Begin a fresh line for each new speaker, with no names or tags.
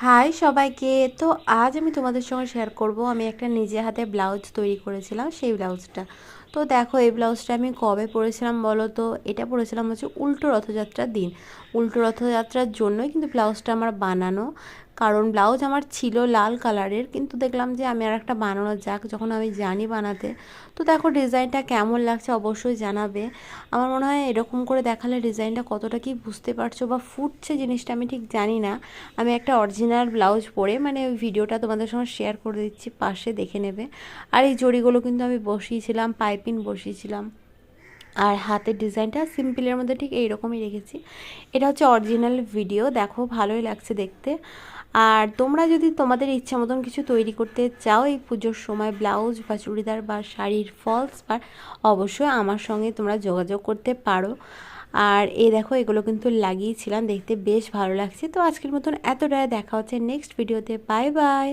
High সবাইকে। তো আজ আমি তোমাদের সঙ্গে শেয়ার করব আমি একটা নিজে হাতে ব্লাউজ তৈরি করেছিলাম, সেই ব্লাউজটা। তো দেখো, এই ব্লাউজটা আমি কবে পরেছিলাম বলো তো? এটা পরেছিলাম হচ্ছে উল্টো রথযাত্রার দিন। উল্টো রথযাত্রার জন্যই কিন্তু ব্লাউজটা আমার বানানো। কারণ ব্লাউজ আমার ছিল লাল কালারের, কিন্তু দেখলাম যে আমি আর একটা বানানো যাক, যখন আমি জানি বানাতে। তো দেখো ডিজাইনটা কেমন লাগছে অবশ্যই জানাবে। আমার মনে হয় এরকম করে দেখালে ডিজাইনটা কতটা কি বুঝতে পারছো বা ফুটছে জিনিসটা আমি ঠিক জানি না। আমি একটা অরিজিনাল ব্লাউজ পরে মানে ওই ভিডিওটা তোমাদের সঙ্গে শেয়ার করে দিচ্ছি, পাশে দেখে নেবে। আর এই জড়িগুলো কিন্তু আমি বসিয়েছিলাম, পাইপিং বসিয়েছিলাম। আর হাতের ডিজাইনটা সিম্পলের মধ্যে ঠিক এইরকমই রেখেছি। এটা হচ্ছে অরিজিনাল ভিডিও, দেখো ভালোই লাগছে দেখতে। আর তোমরা যদি তোমাদের ইচ্ছা মতন কিছু তৈরি করতে চাও এই পুজোর সময়, ব্লাউজ বা চুড়িদার বা শাড়ির ফলস পার, অবশ্যই আমার সঙ্গে তোমরা যোগাযোগ করতে পারো। আর এই দেখো, এগুলো কিন্তু লাগিয়েছিলাম, দেখতে বেশ ভালো লাগছে। তো আজকের মতন এতটাই, দেখা হচ্ছে নেক্সট ভিডিওতে। Bye bye.